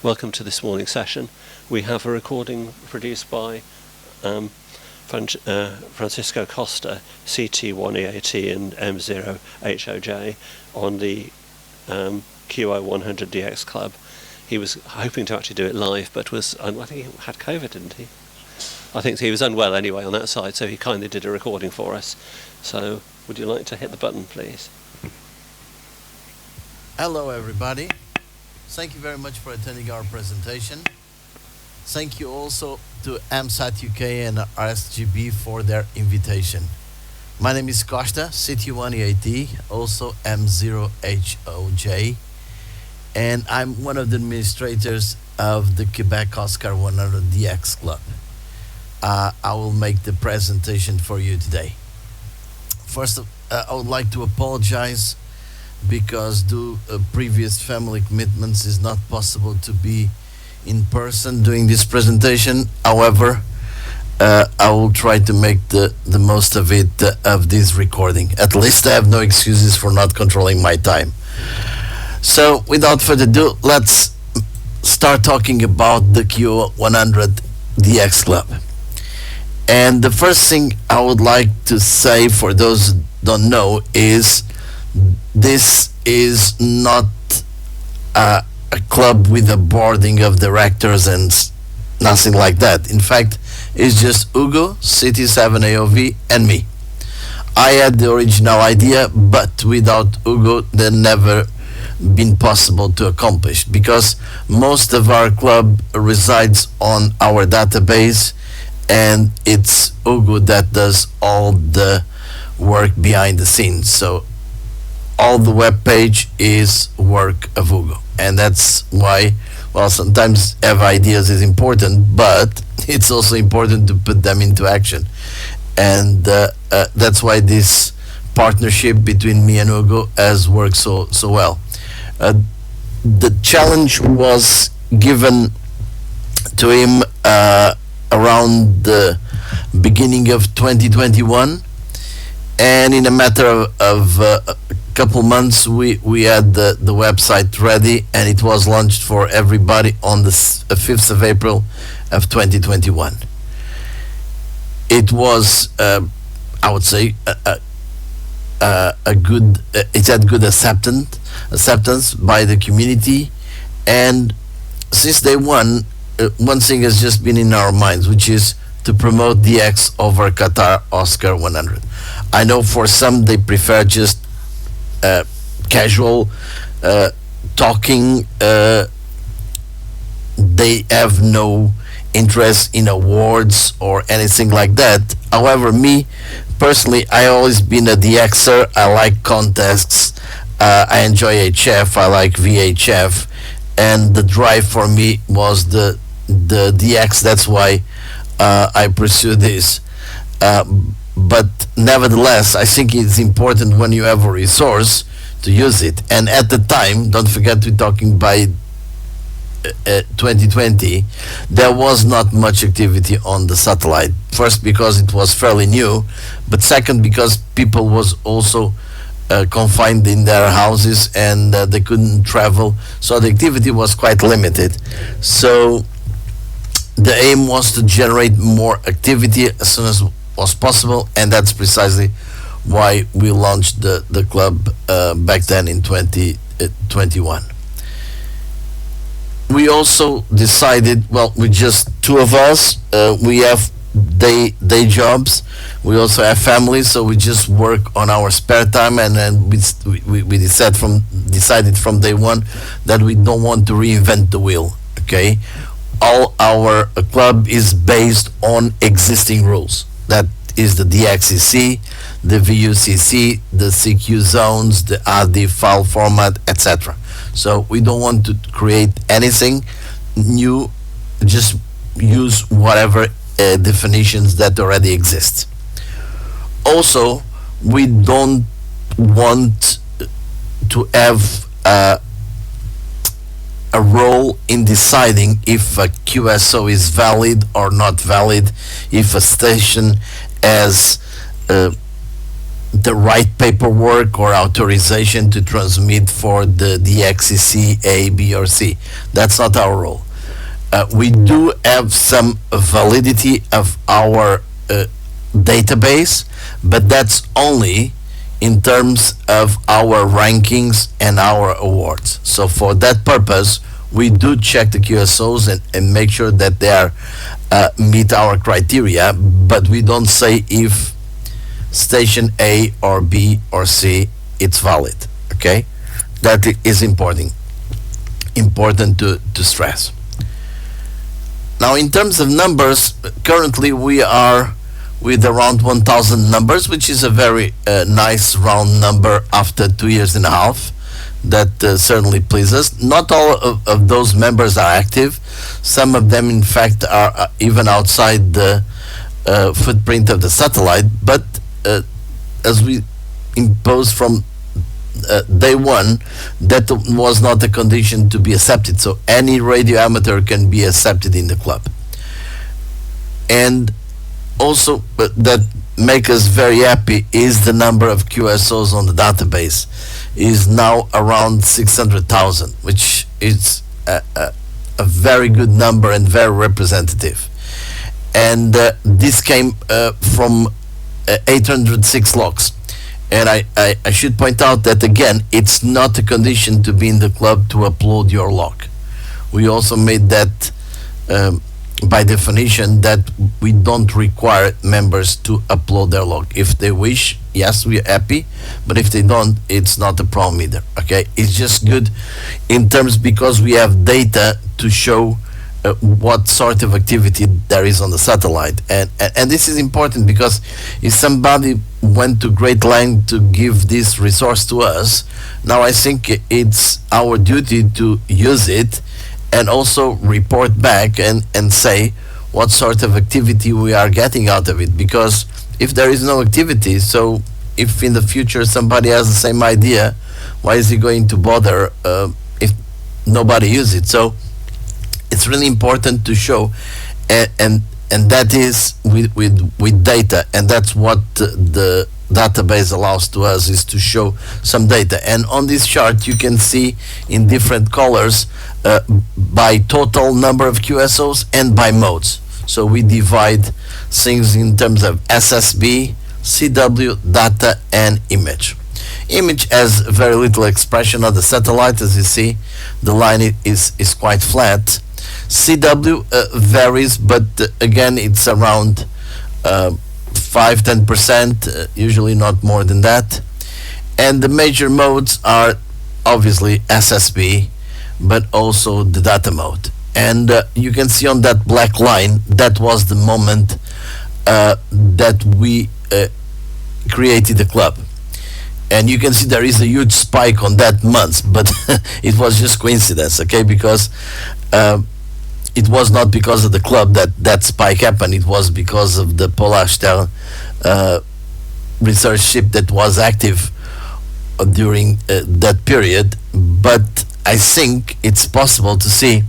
Welcome to this morning's session. We have a recording produced by Francisco Costa, CT1EAT and M0HOJ on the QO-100 DX Club. He was hoping to actually do it live, but I think he had COVID, didn't he? I think he was unwell anyway on that side, so he kindly did a recording for us. So would you like to hit the button, please? Hello everybody. Thank you very much for attending our presentation. Thank you also to AMSAT-UK and RSGB for their invitation. My name is Costa, CT1EAT, also M0HOJ, and I'm one of the administrators of the Quebec Oscar 100 DX Club. I will make the presentation for you today. First, I would like to apologize because due to previous family commitments it's not possible to be in person doing this presentation. However, I will try to make the most of it, of this recording. At least I have no excuses for not controlling my time. So without further ado, let's start talking about the QO-100 DX Club. And the first thing I would like to say for those who don't know is this is not a club with a boarding of directors and nothing like that. In fact, it's just Hugo, CT7AOV, and me. I had the original idea, but without Hugo, that never been possible to accomplish, because most of our club resides on our database, and it's Hugo that does all the work behind the scenes. So all the web page is work of Hugo, and that's why, well, sometimes have ideas is important, but it's also important to put them into action, and that's why this partnership between me and Hugo has worked so well. The challenge was given to him around the beginning of 2021, and in a matter of a couple months we had the website ready, and it was launched for everybody on the 5th of April of 2021. It was I would say it had good acceptance by the community, and since day one thing has just been in our minds, which is to promote DX over Qatar Oscar 100. I know for some they prefer just casual talking. They have no interest in awards or anything like that. However, me personally, I always been a DXer. I like contests. I enjoy HF. I like VHF, and the drive for me was the DX. That's why I pursue this. But nevertheless, I think it's important when you have a resource to use it. And at the time, don't forget we're talking by 2020, there was not much activity on the satellite. First, because it was fairly new, but second, because people was also confined in their houses, and they couldn't travel, so the activity was quite limited. So the aim was to generate more activity as soon as was possible, and that's precisely why we launched the club back then in 2021. We also decided, well, with just two of us, we have day jobs, we also have families, so we just work on our spare time, and then we decided from day one that we don't want to reinvent the wheel. Okay, all our club is based on existing rules. That is the DXCC, the VUCC, the CQ zones, the AD file format, etc. So we don't want to create anything new, just use whatever definitions that already exist. Also, we don't want to have a role in deciding if a QSO is valid or not valid, if a station has the right paperwork or authorization to transmit for the DXCC A, B, or C. That's not our role. We do have some validity of our database, but that's only in terms of our rankings and our awards. So for that purpose, we do check the QSOs and make sure that they are meet our criteria, but we don't say if station A or B or C it's valid. Okay, that is important to stress. Now, in terms of numbers, currently we are with around 1,000 numbers, which is a very nice round number after 2 years and a half. That certainly pleases. Not all of those members are active. Some of them, in fact, are even outside the footprint of the satellite. But as we imposed from day one, that was not a condition to be accepted. So any radio amateur can be accepted in the club. And also that make us very happy is the number of QSOs on the database is now around 600,000, which is a very good number and very representative. And this came from 806 logs. And I should point out that, again, it's not a condition to be in the club to upload your log. We also made that by definition that we don't require members to upload their log. If they wish, yes, we're happy, but if they don't, it's not a problem either. Okay, it's just good in terms because we have data to show what sort of activity there is on the satellite, and this is important because if somebody went to great length to give this resource to us, now I think it's our duty to use it and also report back and say what sort of activity we are getting out of it. Because if there is no activity, so if in the future somebody has the same idea, why is he going to bother if nobody uses it? So it's really important to show, and that is with data, and that's what the database allows to us, is to show some data. And on this chart you can see in different colors by total number of QSOs and by modes. So we divide things in terms of SSB, CW, data, and image. Image has very little expression on the satellite. As you see, the line is quite flat. CW varies, but again it's around 5-10%, usually not more than that. And the major modes are obviously SSB, but also the data mode. And you can see on that black line, that was the moment that we created the club. And you can see there is a huge spike on that month, but it was just coincidence, okay? Because it was not because of the club that spike happened. It was because of the Polarstern research ship that was active during that period. But I think it's possible to see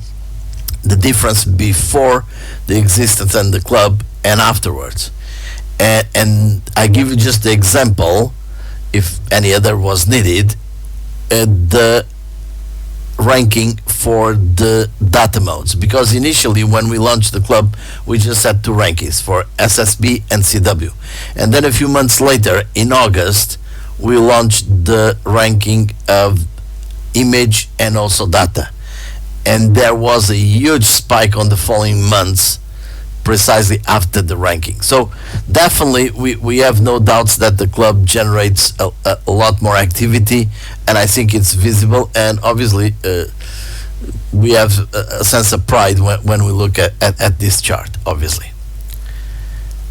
the difference before the existence of the club and afterwards. And I give you just the example, if any other was needed, the ranking for the data modes, because initially when we launched the club we just had two rankings for SSB and CW, and then a few months later in August we launched the ranking of image and also data, and there was a huge spike on the following months precisely after the ranking. So definitely we have no doubts that the club generates a lot more activity, and I think it's visible, and obviously we have a sense of pride when we look at this chart, obviously.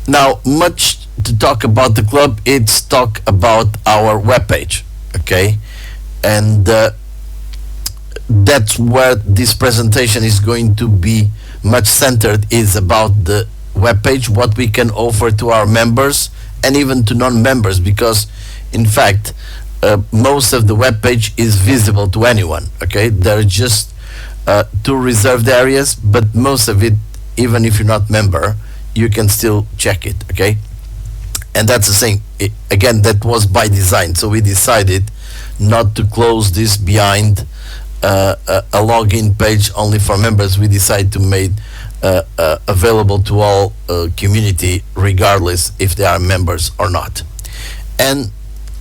Now, much to talk about the club, it's talk about our webpage, okay? And that's where this presentation is going to be much centered, is about the webpage, what we can offer to our members and even to non-members, because in fact most of the webpage is visible to anyone, okay? There are just two reserved areas, but most of it, even if you're not member, you can still check it, okay? and that's the same. Again, that was by design. So we decided not to close this behind a login page only for members. We decided to make available to all community, regardless if they are members or not. And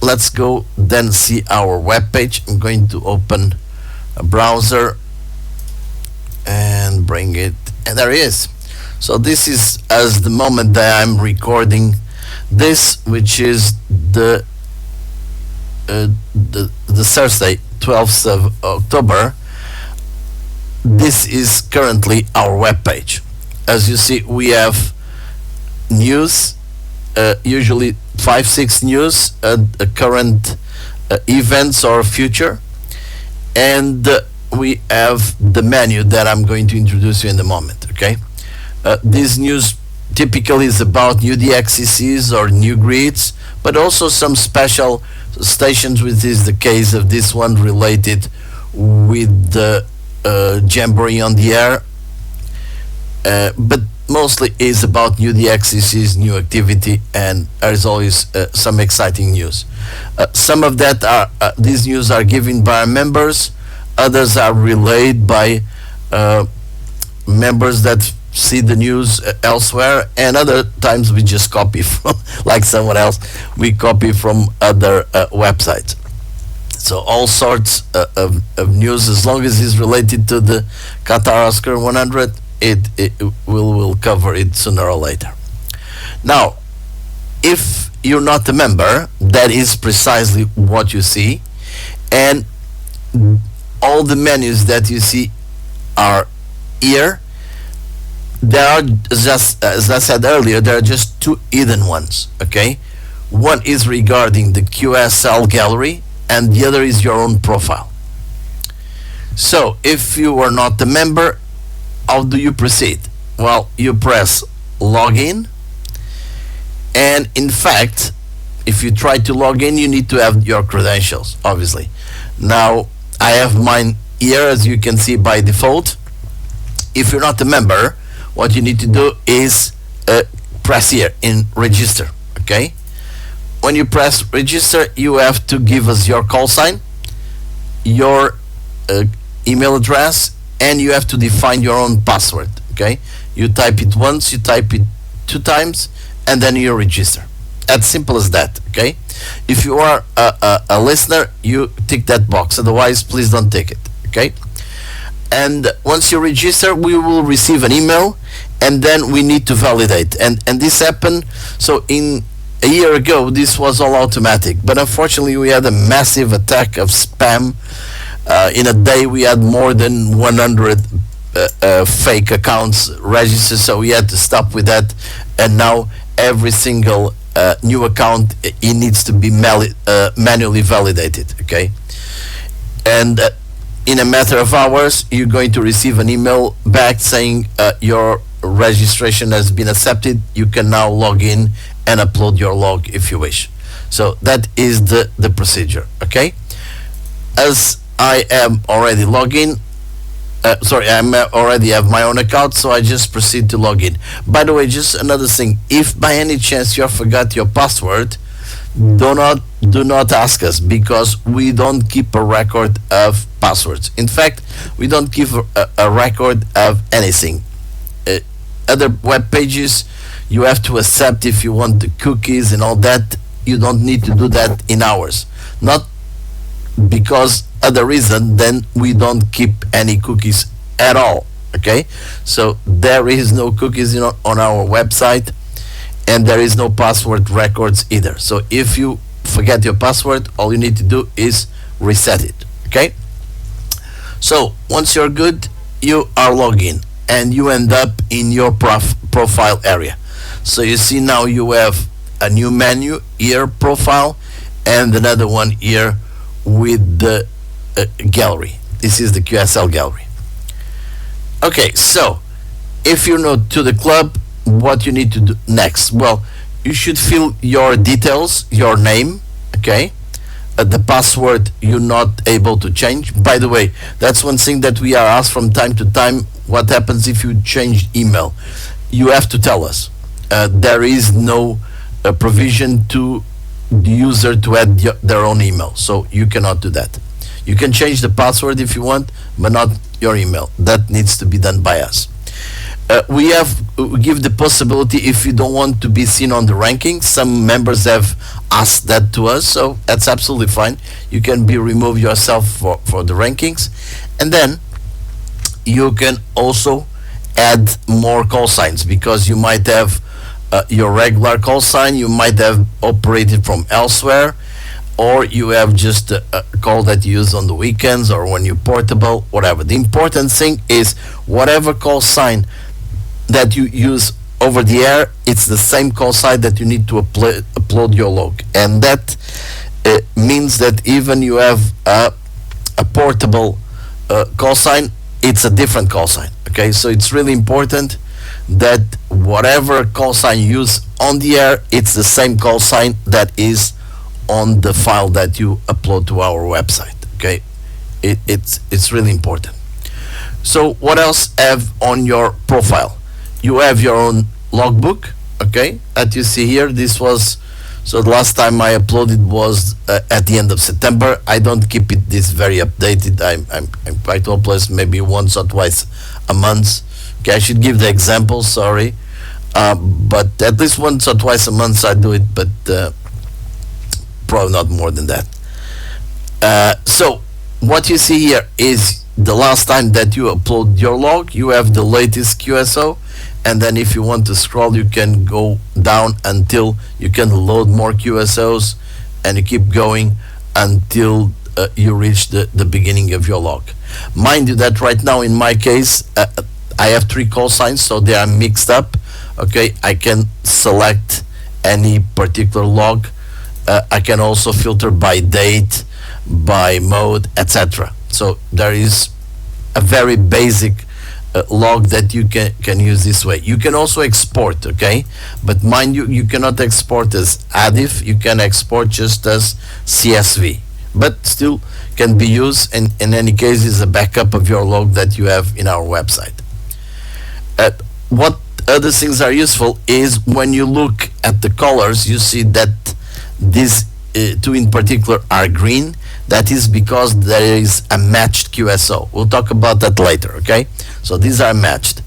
let's go then see our web page. I'm going to open a browser and bring it, and there it is. So this is as the moment that I'm recording this, which is the Thursday, 12th of October. This is currently our web page. As you see, we have news, usually 5-6 news, current events or future, and we have the menu that I'm going to introduce you in a moment. Okay, this news typically is about new DXCCs or new grids, but also some special stations, which is the case of this one related with the Jamboree on the air, but mostly is about new DXCCs, new activity, and there's always some exciting news. Some of that are these news are given by our members, others are relayed by members that see the news elsewhere, and other times we just copy from, like someone else, we copy from other websites. So all sorts of news, as long as it's related to the Qatar Oscar 100, it will cover it sooner or later. Now, if you're not a member, that is precisely what you see, and all the menus that you see are here. There are just, as I said earlier, there are just two hidden ones. Okay, one is regarding the QSL gallery, and the other is your own profile. So if you are not a member, how do you proceed? Well, you press login, and in fact, if you try to log in, you need to have your credentials, obviously. Now, I have mine here, as you can see, by default. If you're not a member, what you need to do is press here in register. Okay, when you press register, you have to give us your call sign, your email address, and you have to define your own password. Okay, you type it once, you type it 2 times, and then you register. As simple as that. Okay, if you are a listener, you tick that box, otherwise please don't tick it. Okay, and once you register, we will receive an email, and then we need to validate, and this happened. So in a year ago, this was all automatic, but unfortunately we had a massive attack of spam. In a day we had more than 100 fake accounts registered, so we had to stop with that, and now every single new account, it needs to be manually validated. Okay, and in a matter of hours, you're going to receive an email back saying your registration has been accepted. You can now log in and upload your log if you wish. So that is the procedure. Okay, as I am already logged in, I already have my own account, so I just proceed to log in. By the way, just another thing, if by any chance you forgot your password, do not ask us, because we don't keep a record of passwords. In fact, we don't keep a record of anything. Other web pages, you have to accept if you want the cookies and all that. You don't need to do that in ours. Not because other reason, then we don't keep any cookies at all. Okay, so there is no cookies on our website, and there is no password records either. So if you forget your password, all you need to do is reset it. Okay, so once you're good, you are logged in, and you end up in your profile area. So you see now you have a new menu here, profile, and another one here with the gallery. This is the QSL gallery. Okay, so if you're new to the club, what you need to do next? Well, you should fill your details, your name. Okay, the password you're not able to change. By the way, that's one thing that we are asked from time to time. What happens if you change email? You have to tell us. There is no a provision to the user to add their own email. So you cannot do that. You can change the password if you want, but not your email. That needs to be done by us. We give the possibility if you don't want to be seen on the rankings. Some members have asked that to us, so that's absolutely fine. You can remove yourself for the rankings, and then you can also add more call signs, because you might have your regular call sign, you might have operated from elsewhere, or you have just a call that you use on the weekends or when you're portable, whatever. The important thing is whatever call sign that you use over the air, it's the same call sign that you need to upload your log. And that means that even you have a portable call sign, it's a different call sign. Okay, so it's really important that whatever call sign you use on the air, it's the same call sign that is on the file that you upload to our website. Okay, it's really important. So what else have on your profile? You have your own logbook, okay, that you see here. This was, so the last time I uploaded was at the end of September. I don't keep it this very updated. I'm quite hopeless, maybe once or twice a month. Okay, I should give the example, sorry. But at least once or twice a month I do it, but probably not more than that. So what you see here is the last time that you upload your log. You have the latest QSO, and then if you want to scroll, you can go down until you can load more QSOs, and you keep going until you reach the beginning of your log. Mind you that right now in my case I have 3 call signs, so they are mixed up. Okay, I can select any particular log. I can also filter by date, by mode, etc. So there is a very basic log that you can use this way. You can also export, okay, but mind you, you cannot export as ADIF. You can export just as CSV, but still can be used, and in any case is a backup of your log that you have in our website. What other things are useful is when you look at the colors, you see that these 2 in particular are green. That is because there is a matched QSO. We'll talk about that later, okay? So these are matched.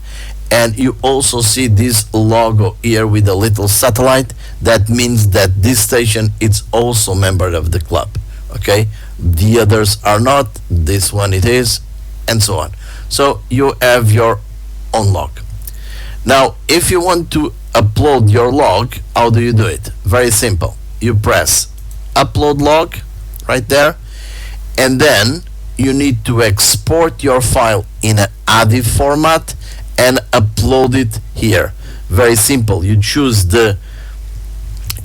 And you also see this logo here with a little satellite. That means that this station is also a member of the club, okay? The others are not, this one it is, and so on. So you have your own log. Now, if you want to upload your log, how do you do it? Very simple. You press upload log right there, and then you need to export your file in an ADIF format and upload it here. Very simple. You choose the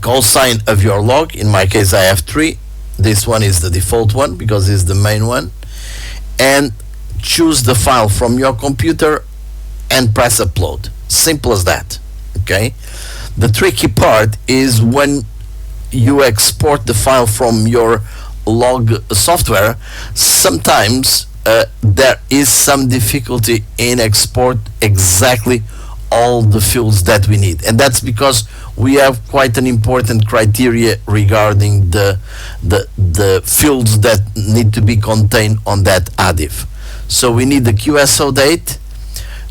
call sign of your log. In my case I have 3. This one is the default one because it's the main one, and choose the file from your computer and press upload. Simple as that. Okay, the tricky part is when you export the file from your log software. Sometimes there is some difficulty in export exactly all the fields that we need, and that's because we have quite an important criteria regarding the fields that need to be contained on that ADIF. So we need the QSO date,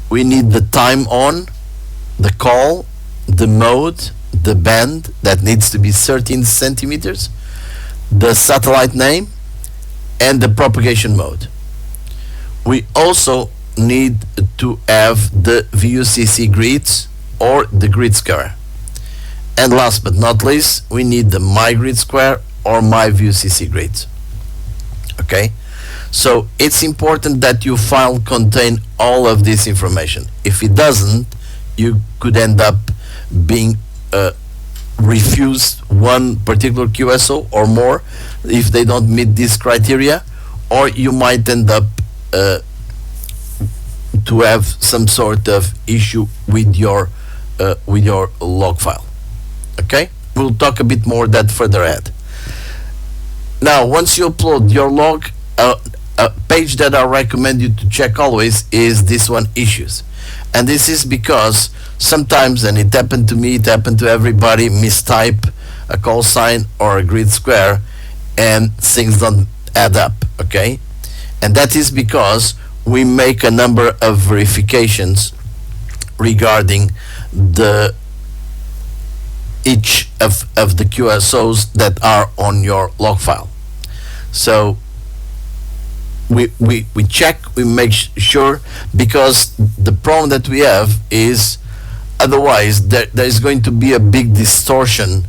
we need the time on the call, the mode, the band that needs to be 13 centimeters, the satellite name, and the propagation mode. We also need to have the VUCC grids or the grid square. And last but not least, we need the my grid square or my VUCC grids. Okay, so it's important that your file contain all of this information. If it doesn't, you could end up being refused one particular QSO or more if they don't meet this criteria, or you might end up to have some sort of issue with your log file. Okay, we'll talk a bit more that further ahead. Now, once you upload your log, page that I recommend you to check always is this one, issues. And this is because sometimes, and it happened to me, it happened to everybody, mistype a call sign or a grid square and things don't add up, okay? And that is because we make a number of verifications regarding the each of the QSOs that are on your log file. So we check, we make sure, because the problem that we have is otherwise there is going to be a big distortion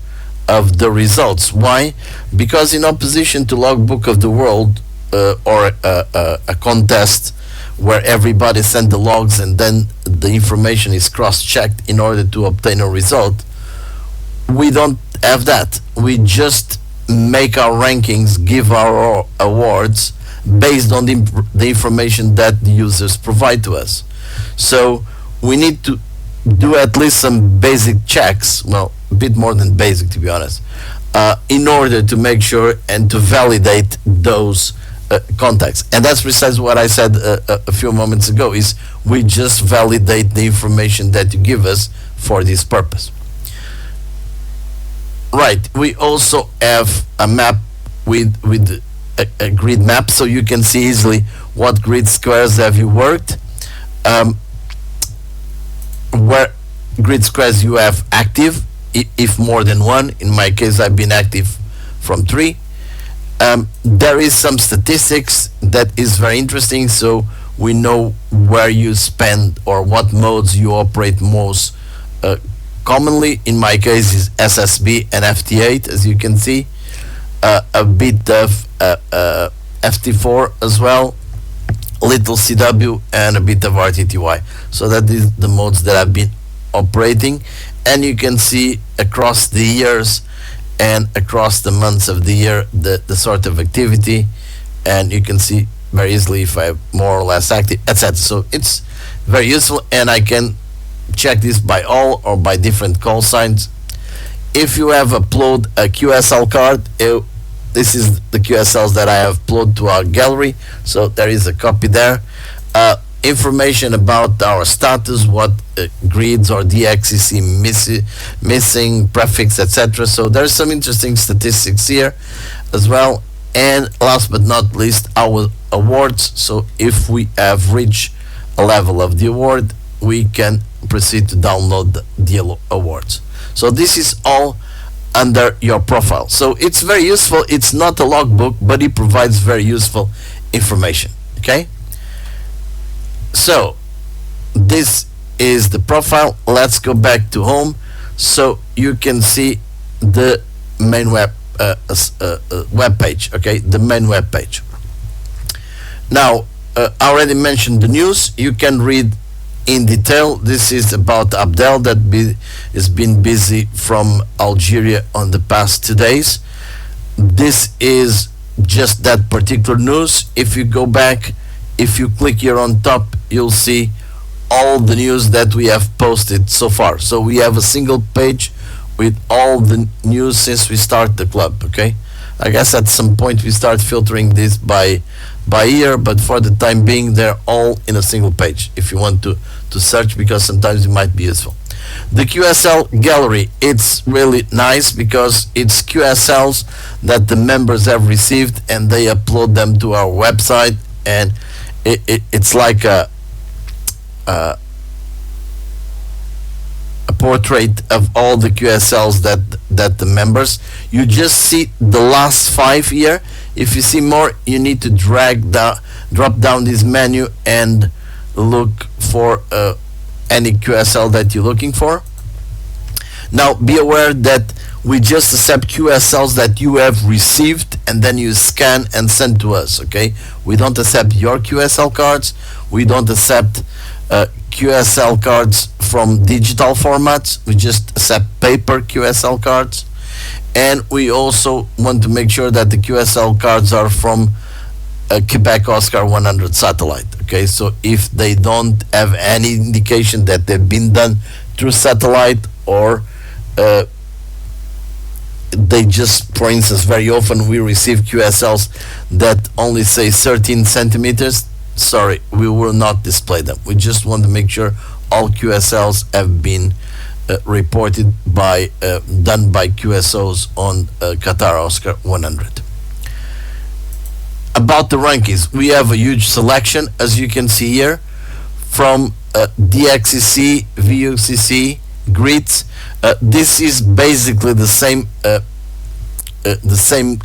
of the results. Why? Because in opposition to Logbook of the World or a contest where everybody send the logs and then the information is cross-checked in order to obtain a result, we don't have that. We just make our rankings, give our awards based on the information that the users provide to us. So we need to do at least some basic checks, well, a bit more than basic to be honest, in order to make sure and to validate those contacts. And that's precisely what I said a few moments ago, is we just validate the information that you give us for this purpose. Right, we also have a map with a grid map, so you can see easily what grid squares have you worked, where grid squares you have active, if more than one. In my case, I've been active from 3. There is some statistics that is very interesting, so we know where you spend or what modes you operate most commonly. In my case is SSB and FT8, as you can see, a bit of FT4 as well, little CW, and a bit of RTTY. So that is the modes that I've been operating, and you can see across the years and across the months of the year the sort of activity, and you can see very easily if I'm more or less active, etc. So it's very useful, and I can check this by all or by different call signs. If you have upload a QSL card, this is the QSLs that I have uploaded to our gallery, so there is a copy there. Information about our status, what grids or DXCC missing, prefix, etc. So there's some interesting statistics here as well. And last but not least, our awards. So if we have reached a level of the award, we can proceed to download the awards. So this is all under your profile. So it's very useful. It's not a logbook, but it provides very useful information. Okay? So this is the profile. Let's go back to home so you can see the main web page. Okay, the main web page. Now, I already mentioned the news. You can read in detail. This is about Abdel that has been busy from Algeria on the past 2 days. This is just that particular news. If you go back, if you click here on top, you'll see all the news that we have posted so far. So we have a single page with all the news since we start the club. Okay, I guess at some point we start filtering this by year, but for the time being they're all in a single page if you want to search, because sometimes it might be useful. The QSL gallery, it's really nice because it's QSLs that the members have received and they upload them to our website, and it's like a portrait of all the QSLs that the members. You just see the last 5 here. If you see more, you need to drop down this menu and look for any QSL that you're looking for. Now be aware that we just accept QSLs that you have received and then you scan and send to us. Okay, we don't accept your QSL cards. We don't accept QSL cards from digital formats. We just accept paper QSL cards, and we also want to make sure that the QSL cards are from a Quebec Oscar 100 satellite. Okay, so if they don't have any indication that they've been done through satellite or they just, for instance, very often we receive QSLs that only say 13 centimeters. Sorry, we will not display them. We just want to make sure all QSLs have been reported by done by QSOs on Qatar Oscar 100. About the rankings, we have a huge selection, as you can see here, from DXCC, VUCC, grids. This is basically the same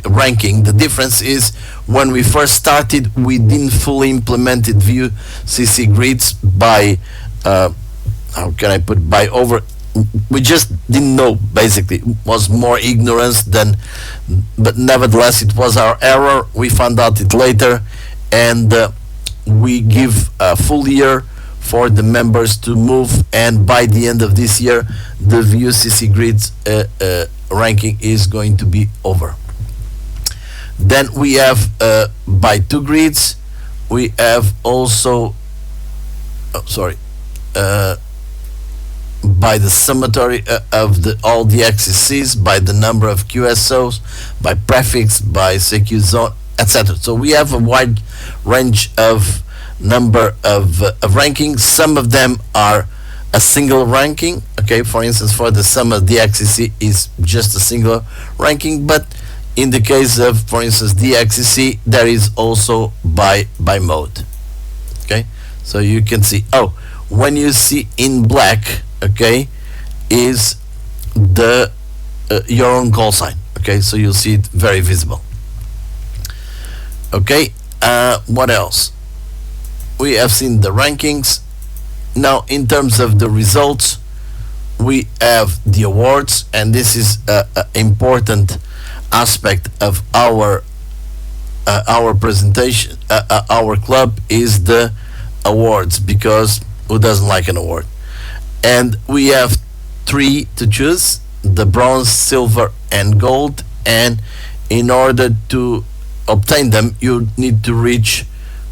ranking. The difference is when we first started, we didn't fully implemented VUCC grids by how can I put, by over, we just didn't know. Basically, it was more ignorance than, but nevertheless it was our error. We found out it later, and we give a full year for the members to move, and by the end of this year the VUCC grids ranking is going to be over. Then we have by 2 grids, we have also by the summatory of all the XCCs, by the number of QSOs, by prefix, by CQ zone, etc. So we have a wide range of number of rankings. Some of them are a single ranking. Okay, for instance, for the sum of the XCC is just a single ranking, but in the case of, for instance, the XCC, there is also by mode. Okay, so you can see, oh, when you see in black, okay, is the your own call sign. Okay, so you'll see it very visible. Okay, what else? We have seen the rankings. Now, in terms of the results, we have the awards, and this is an important aspect of our presentation. Our club is the awards, because who doesn't like an award? And we have 3 to choose: the bronze, silver, and gold. And in order to obtain them, you need to reach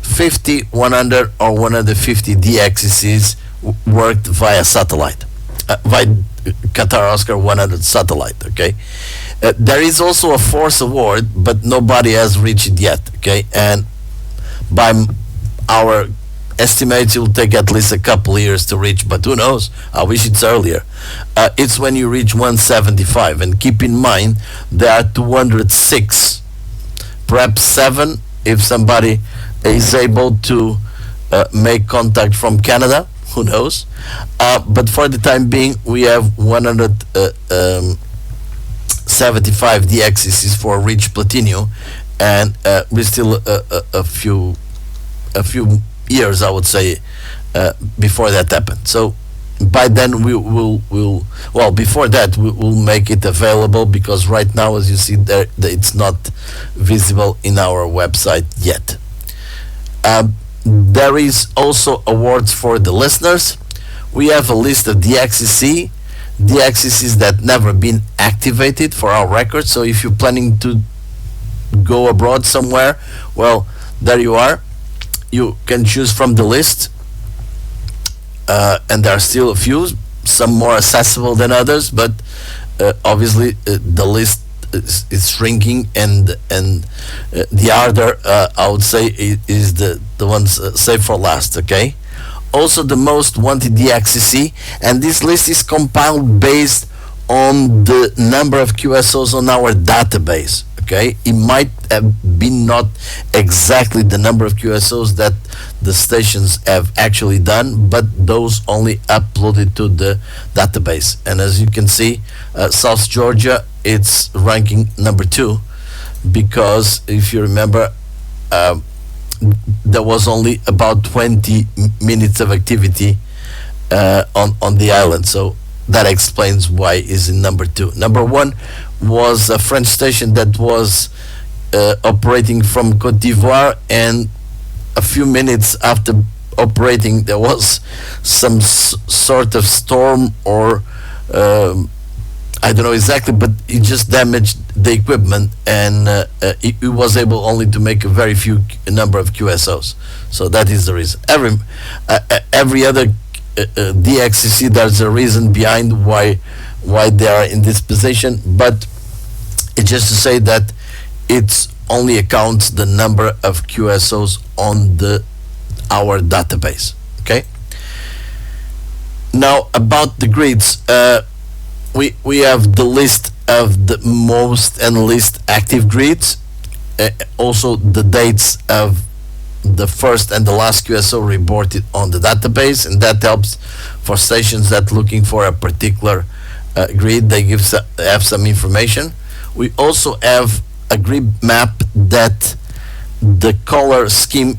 50, 100, or 150 DXCCs worked via satellite, via Qatar Oscar 100 satellite. Okay, there is also a force award, but nobody has reached it yet. Okay, and by our estimates, it will take at least a couple years to reach, but who knows? I wish it's earlier. It's when you reach 175, and keep in mind there are 206, perhaps 7 if somebody is able to make contact from Canada, who knows? But for the time being, we have 175 DXCCs for reach platinum, and we still a few years, I would say, before that happened. So by then we will well, before that we will make it available, because right now, as you see there, it's not visible in our website yet. There is also awards for the listeners. We have a list of DXCCs that never been activated for our records. So if you're planning to go abroad somewhere, well, there you are. You can choose from the list, and there are still a few, some more accessible than others, but obviously the list is shrinking, and the harder, I would say, is the ones saved for last. Okay, also the most wanted DXCC, and this list is compiled based on the number of QSOs on our database. Okay, it might have been not exactly the number of QSOs that the stations have actually done, but those only uploaded to the database. And as you can see, South Georgia, it's ranking number 2, because if you remember, there was only about 20 minutes of activity on the island. So that explains why it's in number 2. Number 1 was a French station that was operating from Cote d'Ivoire, and a few minutes after operating there was some sort of storm, or I don't know exactly, but it just damaged the equipment, and it was able only to make a very few number of QSOs. So that is the reason. Every other DXCC, there's a reason behind why they are in this position, but It's just to say that it's only accounts the number of QSOs on our database. Okay. Now about the grids, we have the list of the most and least active grids, also the dates of the first and the last QSO reported on the database, and that helps for stations that looking for a particular grid. They have some information. We also have a grid map that the color scheme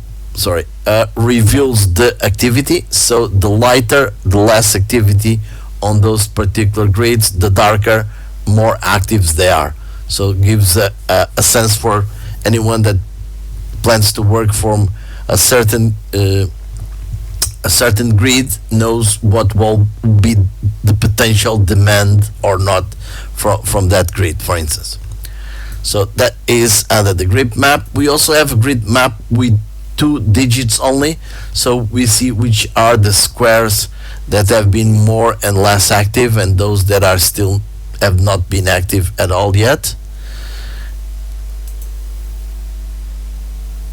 reveals the activity. So the lighter, the less activity on those particular grids, the darker, more actives they are. So it gives a sense for anyone that plans to work from a certain grid, knows what will be the potential demand or not from that grid, for instance. So that is under the grid map. We also have a grid map with 2 digits only, so we see which are the squares that have been more and less active, and those that are still have not been active at all yet.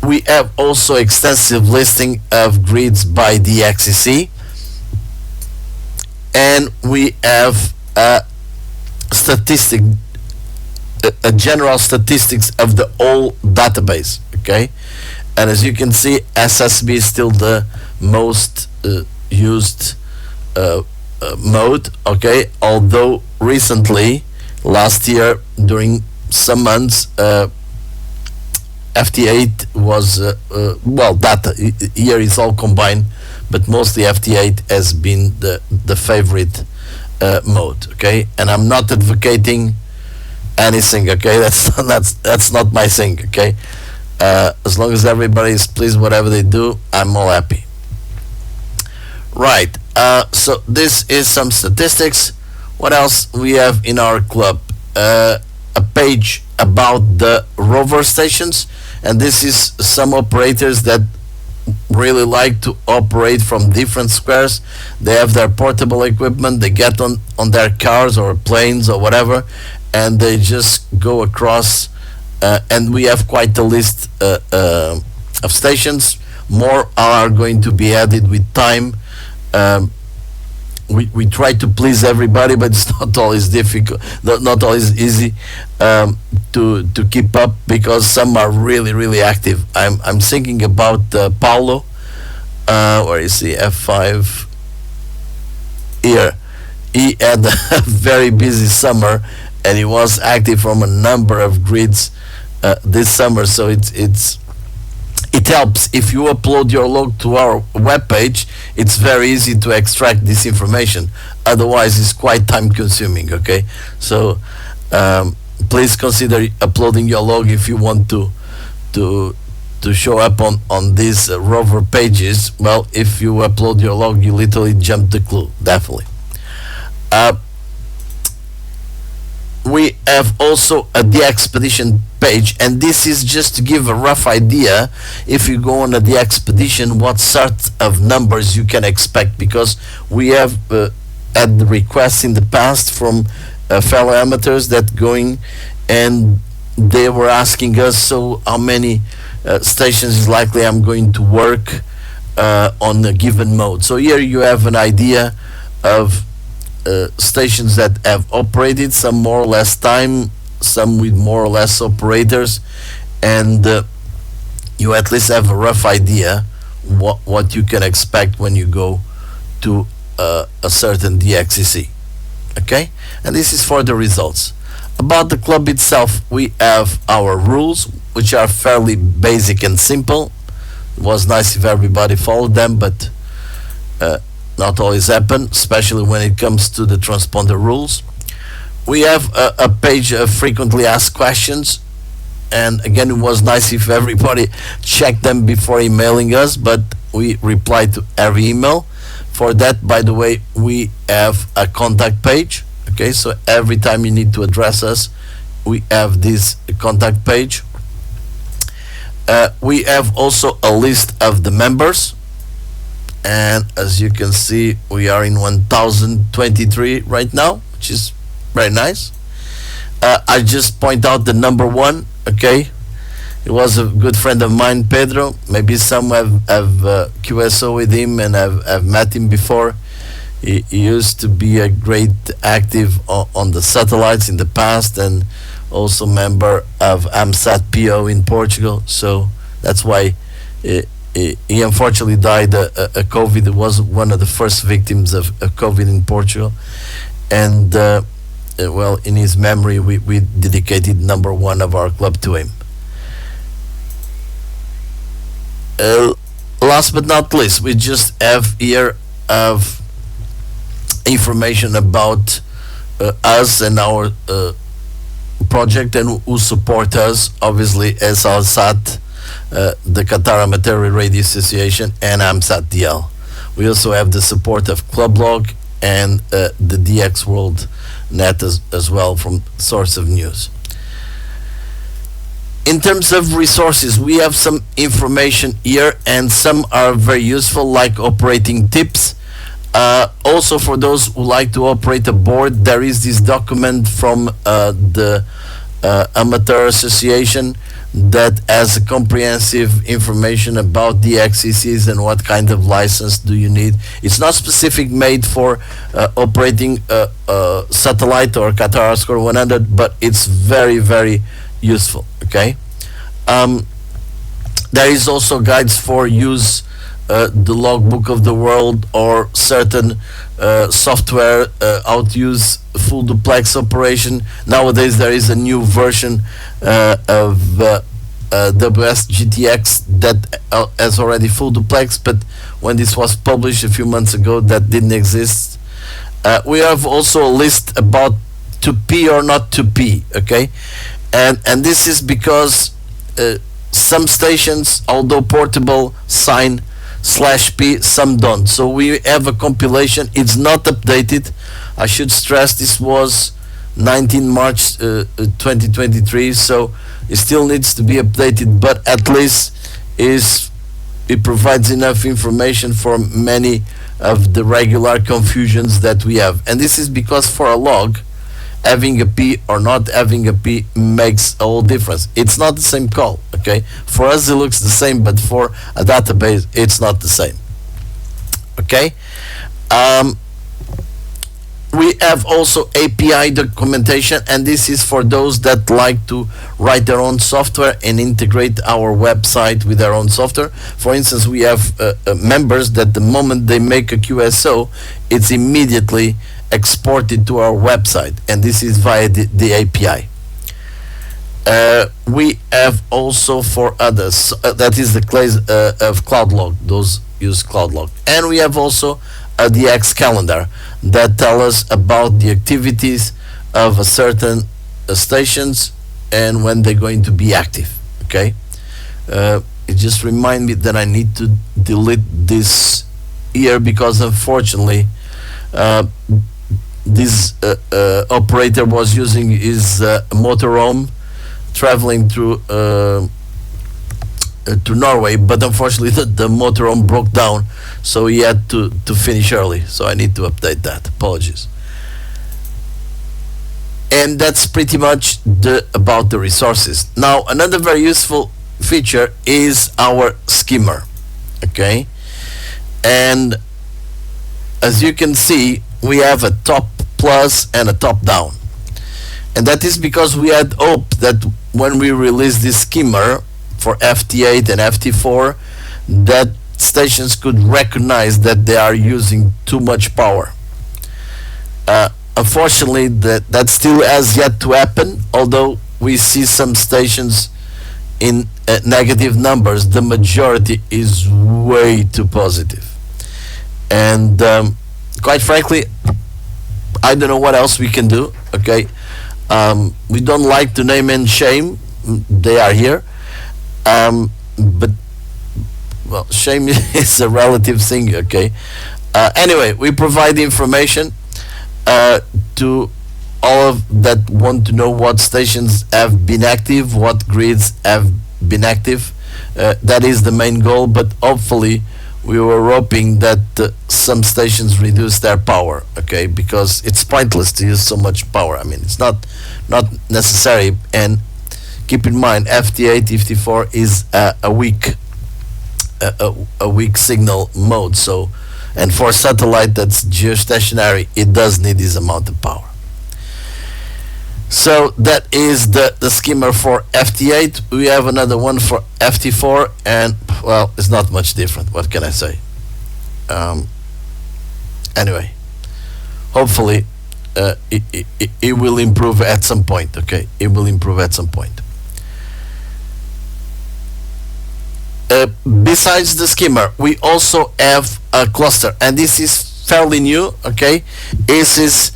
We have also extensive listing of grids by DXCC, and we have a general statistics of the whole database. Okay, and as you can see, SSB is still the most used mode. Okay, although recently, last year during some months, FT8 was data here is all combined, but mostly FT8 has been the favorite mode. Okay, and I'm not advocating anything. Okay, that's not my thing. Okay, as long as everybody is pleased whatever they do, I'm all happy. Right. So this is some statistics. What else we have in our club? A page about the rover stations, and this is some operators that really like to operate from different squares. They have their portable equipment, they get on their cars or planes or whatever, and they just go across, and we have quite a list of stations. More are going to be added with time. We try to please everybody, but it's not always difficult, not always easy to keep up, because some are really active. I'm thinking about Paulo, where is he? F5 here. He had a very busy summer, and he was active from a number of grids this summer. So it helps if you upload your log to our webpage. It's very easy to extract this information. Otherwise, it's quite time consuming. Okay, so please consider uploading your log if you want to show up on these rover pages. Well, if you upload your log, you literally jump the clue, definitely. We have also the expedition page, and this is just to give a rough idea. If you go on the expedition, what sort of numbers you can expect, because we have had the requests in the past from fellow amateurs that going, and they were asking us, so how many stations is likely I'm going to work on a given mode. So here you have an idea of stations that have operated, some more or less time, some with more or less operators, and you at least have a rough idea what you can expect when you go to a certain DXCC. Okay, and this is for the results. About the club itself, we have our rules, which are fairly basic and simple. It was nice if everybody followed them, but not always happen, especially when it comes to the transponder rules. We have a page of frequently asked questions, and again, it was nice if everybody checked them before emailing us, but we reply to every email. For that, by the way, we have a contact page. Okay, so every time you need to address us, we have this contact page. We have also a list of the members, and as you can see, we are in 1023 right now, which is very nice. I just point out the number one. Okay, he was a good friend of mine, Pedro. Maybe some have QSO with him and have met him before. He used to be a great active on the satellites in the past, and also member of AMSAT-PO in Portugal. So that's why he unfortunately died a COVID. He was one of the first victims of COVID in Portugal, and well, in his memory, we dedicated number one of our club to him. Last but not least, we just have here of information about us and our project, and who support us, obviously, as AMSAT, the Qatar Amateur Radio Association, and AMSAT-DL. We also have the support of Clublog and the DX World Net as well, from source of news. In terms of resources, we have some information here, and some are very useful, like operating tips. Also, for those who like to operate a board, there is this document from the Amateur Association that has a comprehensive information about the XCCs and what kind of license do you need. It's not specific made for operating a satellite or Qatar Score 100, but it's very, very useful. Okay. There is also guides for use the logbook of the world, or certain software, how to use full duplex operation. Nowadays there is a new version of WS-GTX that has already full duplex, but when this was published a few months ago, that didn't exist. We have also a list about to P or not to P, okay? And this is because some stations, although portable, sign /P, some don't. So we have a compilation. It's not updated. I should stress this was 19 March 2023, so it still needs to be updated, but at least it provides enough information for many of the regular confusions that we have. And this is because for a log, having a P or not having a P makes a whole difference. It's not the same call, okay? For us it looks the same, but for a database it's not the same, okay? We have also API documentation, and this is for those that like to write their own software and integrate our website with their own software. For instance, we have members that the moment they make a QSO, it's immediately exported to our website, and this is via the API. We have also for others, that is the case of CloudLog, those use CloudLog. And we have also a DX calendar that tell us about the activities of a certain stations and when they're going to be active, okay? It just remind me that I need to delete this here, because unfortunately this operator was using his motorhome traveling through to Norway, but unfortunately the motorhome broke down, so he had to finish early, so I need to update that. Apologies. And that's pretty much about the resources. Now, another very useful feature is our skimmer, okay? And as you can see, we have a top plus and a top down, and that is because we had hoped that when we release this skimmer for FT8 and FT4, that stations could recognize that they are using too much power. Unfortunately, that still has yet to happen, although we see some stations in negative numbers. The majority is way too positive. And quite frankly, I don't know what else we can do, okay? We don't like to name and shame. They are here. But, well, shame is a relative thing, okay? Anyway, we provide information to all of that want to know what stations have been active, what grids have been active. That is the main goal, but hopefully we were hoping that some stations reduce their power, okay, because it's pointless to use so much power. I mean, it's not necessary. And keep in mind, FT8, FT4 is a weak signal mode. So, and for satellite that's geostationary, it does need this amount of power. So that is the skimmer for FT8. We have another one for FT4, and well, it's not much different. What can I say? Anyway, hopefully it will improve at some point. Okay, it will improve at some point. Besides the skimmer, we also have a cluster, and this is fairly new. Okay, this is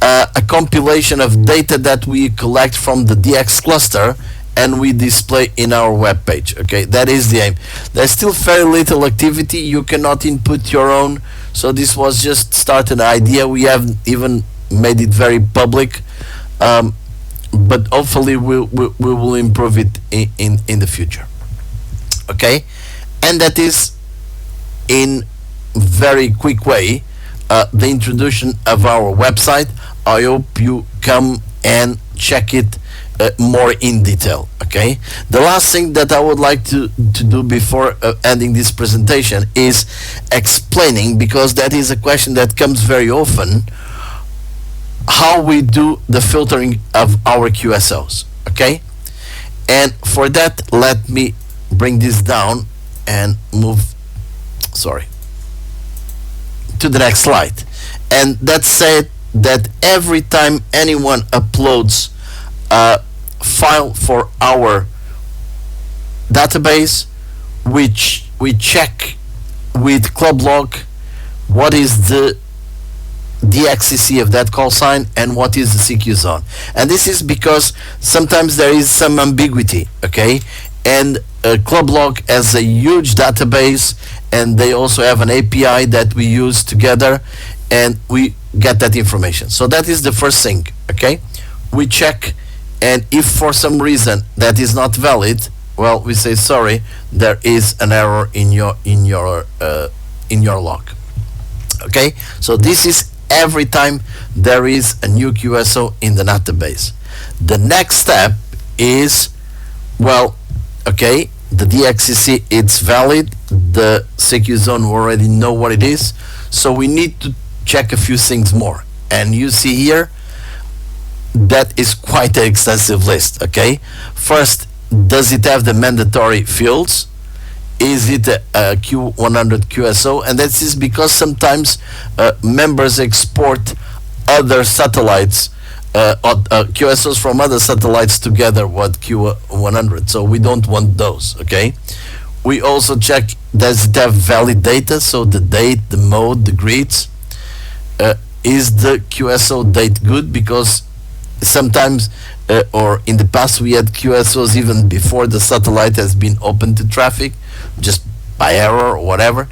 a compilation of data that we collect from the DX cluster and we display in our web page. Okay, that is the aim. There's still very little activity. You cannot input your own, so this was just start an idea. We haven't even made it very public, but hopefully we will improve it in the future. Okay, and that is in very quick way the introduction of our website. I hope you come and check it more in detail. Okay, the last thing that I would like to do before ending this presentation is explaining, because that is a question that comes very often, how we do the filtering of our QSOs. Okay, and for that, let me bring this down and move, sorry, to the next slide. And that said that every time anyone uploads a file for our database, which we check with club log what is the DXCC of that call sign and what is the CQ zone. And this is because sometimes there is some ambiguity. Okay, and club log has a huge database, and they also have an API that we use together, and we get that information. So that is the first thing. Okay, we check, and if for some reason that is not valid, well, we say sorry, there is an error in your log. Okay, so this is every time there is a new QSO in the database. The next step is, well, okay, the DXCC, it's valid, the CQ zone, we already know what it is, so we need to check a few things more. And you see here, that is quite an extensive list. Okay, first, does it have the mandatory fields? Is it a Q100 QSO? And that is because sometimes members export other satellites, QSOs from other satellites together with Q100, so we don't want those. Okay, we also check, does it have valid data? So the date, the mode, the grids. Is the QSO date good? Because sometimes, or in the past, we had QSOs even before the satellite has been open to traffic, just by error or whatever.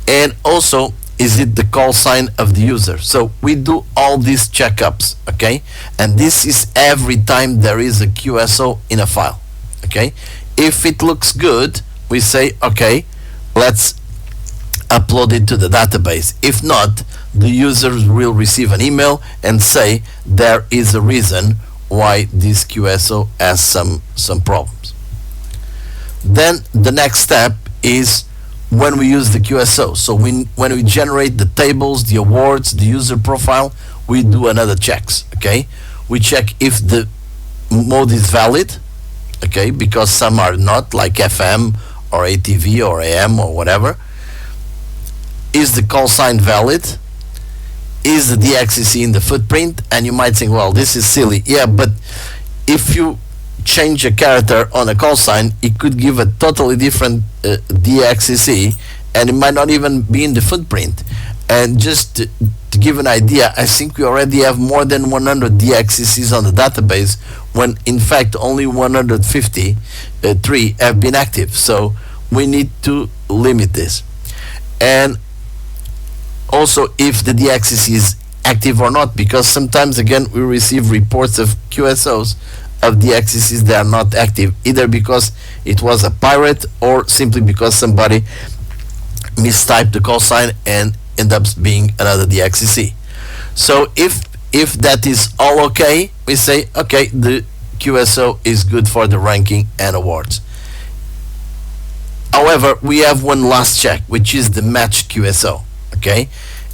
And also, is it the call sign of the user? So we do all these checkups. Okay, and this is every time there is a QSO in a file. Okay, if it looks good, we say okay, let's upload it to the database. If not, the users will receive an email and say there is a reason why this QSO has some problems. Then the next step is when we use the QSO. So when we generate the tables, the awards, the user profile, we do another checks. Okay, we check if the mode is valid. Okay, because some are not, like FM or ATV or AM or whatever. Is the call sign valid? Is the DXCC in the footprint? And you might think, well, this is silly. Yeah, but if you change a character on a call sign, it could give a totally different DXCC, and it might not even be in the footprint. And just to give an idea, I think we already have more than 100 DXCCs on the database, when in fact only 153 have been active. So we need to limit this. And also if the DXCC is active or not, because sometimes again we receive reports of QSOs of DXCCs that are not active, either because it was a pirate or simply because somebody mistype the call sign and end up being another DXCC. So if that is all okay, we say okay, the QSO is good for the ranking and awards. However, we have one last check, which is the match QSO, okay?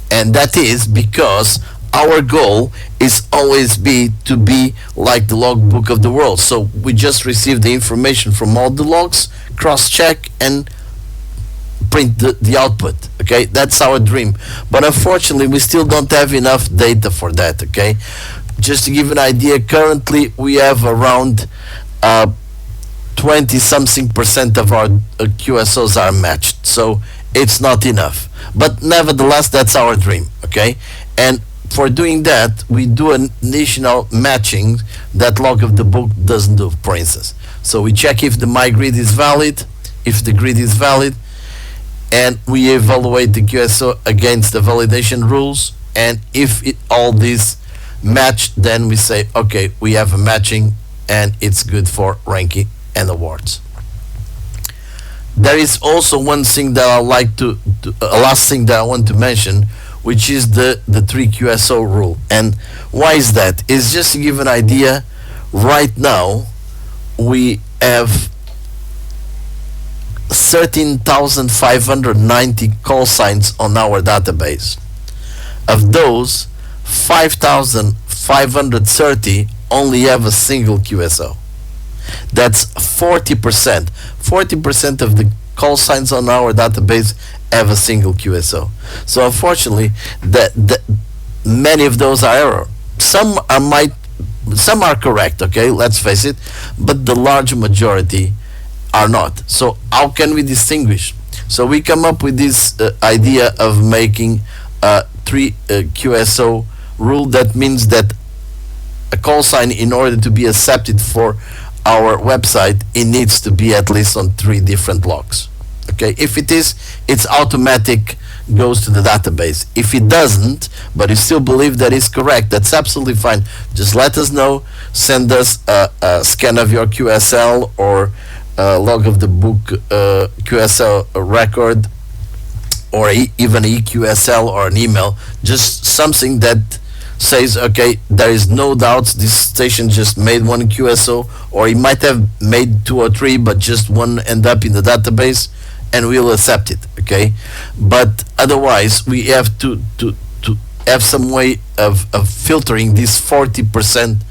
And that is because our goal is always to be like the logbook of the world. So we just receive the information from all the logs, cross-check, and print the output, okay? That's our dream. But unfortunately, we still don't have enough data for that, okay? Just to give you an idea, currently we have around 20-something% of our QSOs are matched. So it's not enough. But nevertheless, that's our dream, okay? And for doing that, we do an additional matching that log of the book doesn't do, for instance. So we check if the my grid is valid, if the grid is valid, and we evaluate the QSO against the validation rules. And if all these match, then we say, okay, we have a matching and it's good for ranking and awards. There is also one thing that I like to a last thing that I want to mention, which is the 3 QSO rule. And why is that? It's just to give an idea. Right now we have 13,590 call signs on our database. Of those, 5,530 only have a single QSO. That's 40%. 40% of the call signs on our database have a single QSO. So unfortunately, many of those are error. Some are correct, okay, let's face it, but the large majority are not. So how can we distinguish? So we come up with this idea of making a 3 QSO rule. That means that a call sign, in order to be accepted for our website, it needs to be at least on 3 different logs. Okay, if it is, it's automatic, goes to the database. If it doesn't, but you still believe that is correct, that's absolutely fine. Just let us know, send us a scan of your QSL or log of the book QSL record, or even EQSL or an email, just something that says, okay, there is no doubt this station just made 1 QSO, or it might have made 2 or 3, but just 1 end up in the database, and we'll accept it, okay? But otherwise, we have to have some way of filtering this 40%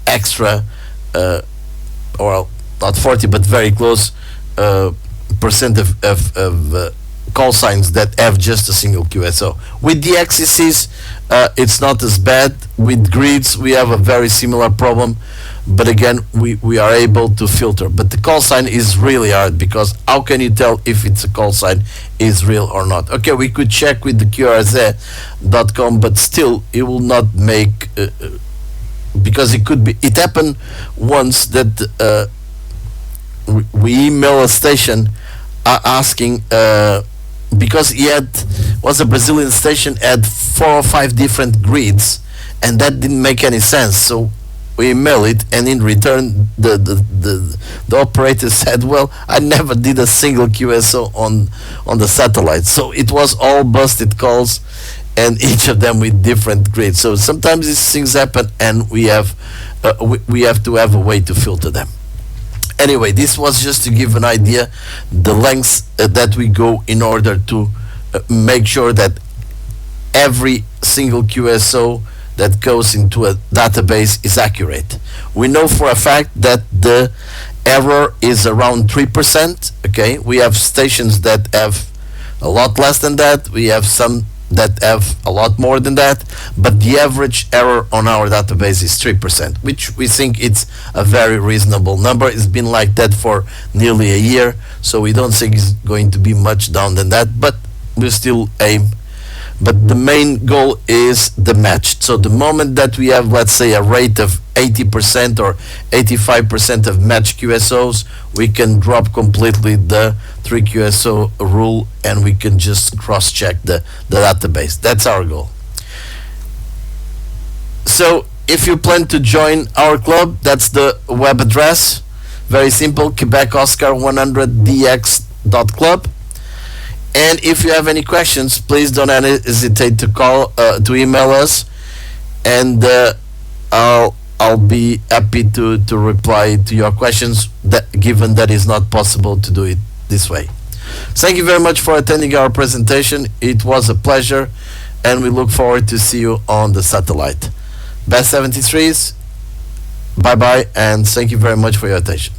extra, or not 40, but very close percent of call signs that have just a single QSO. With the XCCs, it's not as bad. With grids, we have a very similar problem, but again, we are able to filter. But the call sign is really hard, because how can you tell if it's a call sign is real or not? Okay, we could check with the QRZ.com, but still it will not make, because it could be, it happened once that we email a station asking, because he was a Brazilian station, had 4 or 5 different grids, and that didn't make any sense. So we email it, and in return the operator said, well, I never did a single QSO on the satellite. So it was all busted calls, and each of them with different grids. So sometimes these things happen, and we have to have a way to filter them. Anyway, this was just to give an idea the lengths that we go in order to make sure that every single QSO that goes into a database is accurate. We know for a fact that the error is around 3%. Okay, we have stations that have a lot less than that. We have some that have a lot more than that, but the average error on our database is 3%, which we think it's a very reasonable number. It's been like that for nearly a year, so we don't think it's going to be much down than that, but we still aim. But the main goal is the match. So the moment that we have, let's say, a rate of 80% or 85% of matched QSOs, we can drop completely the 3 QSO rule, and we can just cross-check the database. That's our goal. So if you plan to join our club, that's the web address. Very simple, QuebecOscar100dx.club. And if you have any questions, please don't hesitate to call, to email us, and I'll be happy to reply to your questions. That given that it's not possible to do it this way. Thank you very much for attending our presentation. It was a pleasure, and we look forward to see you on the satellite. Best 73s. Bye bye, and thank you very much for your attention.